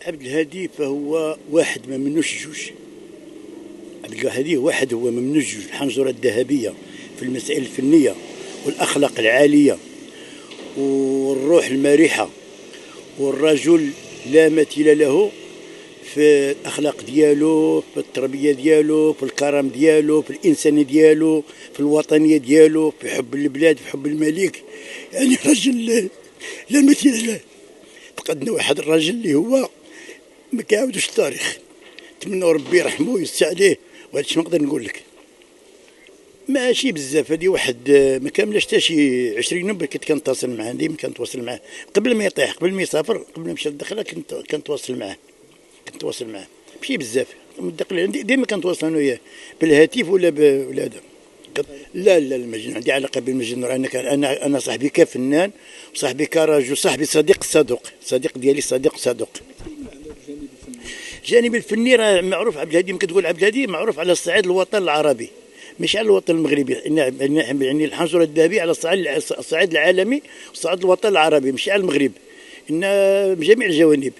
عبد الهادي فهو واحد ما منوش جوج. عبد الهادي واحد هو ما منوش جوج، الحنجرة الذهبية في المسائل الفنية والأخلاق العالية والروح المرحة، والرجل لا مثيل له في الأخلاق ديالو، في التربية ديالو، في الكرم ديالو، في الإنسانية ديالو، في الوطنية ديالو، في حب البلاد، في حب الملك. يعني رجل لا مثيل له. فقدنا واحد الرجل اللي هو ما كيعاودوش التاريخ. نتمنى ربي يرحمه ويوسع عليه، وهذا الشيء ما نقدر نقول لك. ماشي بزاف، هذه واحد ما كاملاش حتى شي 20 يوم كنت كنتواصل معاه، ديما كنتواصل معاه قبل ما يطيح، قبل ما يسافر، قبل ما يمشي للدخله كنتواصل معاه. ماشي بزاف، ديما كنتواصل انا وياه بالهاتف ولا هذا. لا المجنون عندي علاقه بالمجنون. انا صاحبي كفنان، وصاحبي كرجل، صاحبي صديق ديالي، صدوق. الجانب الفني راه معروف. عبد الهادي يمكن تقول عبد الهادي معروف على الصعيد الوطن العربي، مش على الوطن المغربي. يعني الحنجرة الذهبية على الصعيد العالمي وصعيد الوطن العربي، مش على المغرب، إن بجميع الجوانب.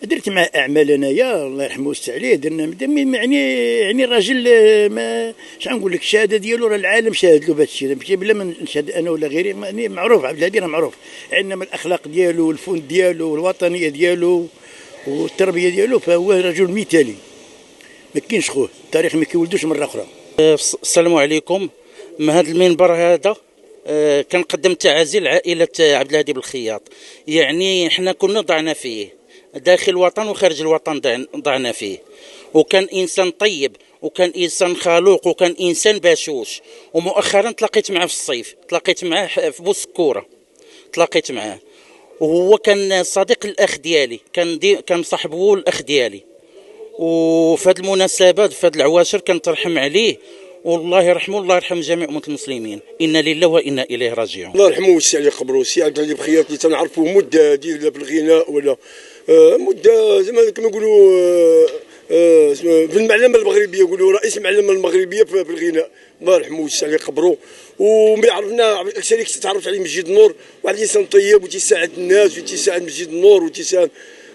درت معاه اعمال انايا الله يرحمه ويوسع عليه. درنا يعني الراجل ما شنو نقول لك، الشهاده ديالو راه العالم شاهد له بهذا الشيء، ماشي بلا ما نشهد انا ولا غيري. يعني معروف عبد الهادي راه معروف، انما الاخلاق ديالو والفن ديالو والوطنيه ديالو والتربيه ديالو فهو رجل مثالي، ما كاينش خوه. التاريخ ما كيولدوش مره اخرى. السلام عليكم. من هذا المنبر هذا كنقدم تعازي لعائله عبد الهادي بالخياط. يعني احنا كنا ضعنا فيه داخل الوطن وخارج الوطن، ضعنا فيه، وكان انسان طيب، وكان انسان خلوق، وكان انسان بشوش. ومؤخرا تلاقيت معه في الصيف، تلاقيت معه في بوسكوره، تلاقيت معه، وهو كان صديق الاخ ديالي، كان صاحبه الاخ ديالي. وفي هذه المناسبات، في هذه العواشر، كنترحم عليه، والله يرحمه، الله يرحم جميع امه المسلمين. انا لله وانا اليه راجعون. الله يرحمه ويوسع عليه قبره. سي عبد الهادي بخياط اللي تنعرفوه مده ديال بالغناء، ولا مده زعما كما نقولوا في المعلمه المغربيه، يقولوا رئيس المعلمه المغربيه في الغناء. الله يرحمه ويوسع عليه قبره. وملي عرفنا اكثر تعرفت عليه مسجد النور، واحد الانسان طيب وتيساعد الناس وتيساعد مسجد النور وتيساعد.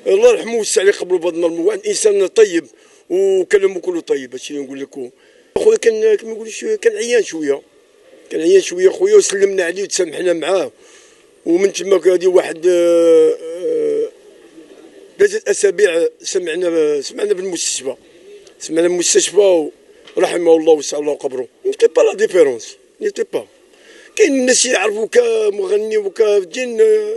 الله يرحمه ويوسع عليه قبره بهذا النهار. واحد انسان طيب وكلامه كله طيب. هادشي اللي نقول لكم. خويا كان كما نقولوا كان عيان شويه خويا، وسلمنا عليه وتسامحنا معاه. ومن تما هذه واحد 3 أسابيع سمعنا بالمستشفى، ورحمه الله وسع الله قبره. نيتي با لا ديفيرونس، نيتي با. كاين الناس يعرفوا كمغني وكدين،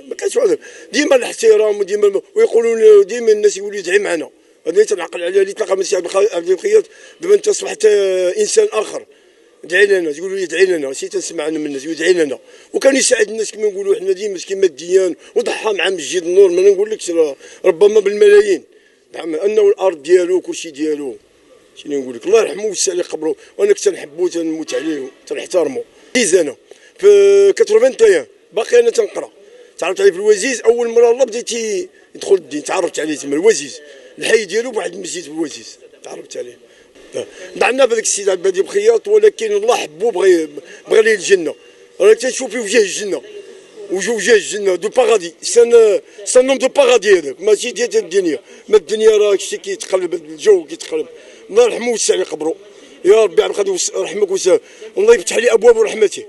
ما كانش هذا. ديما الاحترام وديما، ويقولون ديما الناس يقولوا يدعي معنا. هذا اللي تنعقل عليه، اللي تلقى من السي عبد الخياط دابا انت اصبحت انسان اخر. ادعي لنا، تقولوا لي ادعي لنا، سي تنسمع من الناس يدعي لنا، وكان يساعد الناس كما نقولوا حنا ديما كما الديان، وضحى مع مسجد النور. ما نقولكش ربما بالملايين، انه الارض ديالو وكلشي ديالو. شنو نقول لك، الله يرحمه ويوسع عليه قبره. وانا كنت نحبو تنموت عليه تنحترمو. انا في 81 باقي انا تنقرا، تعرفت عليه في الوزيز اول مره. الله بديت يدخل الدين، تعرفت عليه تما الوزيز، الحي ديالو بواحد المسجد في الوزيز، تعرفت عليه. ضعنا بهذاك السيد عبد الهادي بخياط، ولكن الله حبو، بغى ليه الجنه. راك تشوف في وجه الجنه، وجه الجنه دو باغادي. سان نوم دو باغادي هذاك، ماشي ديال الدنيا. ما الدنيا راه شتي كيتقلب، الجو كيتقلب. الله يرحمه ويوسع عليه قبره. يا ربي عبد القادر يرحمك ويسع، والله يفتح لي ابواب رحمته.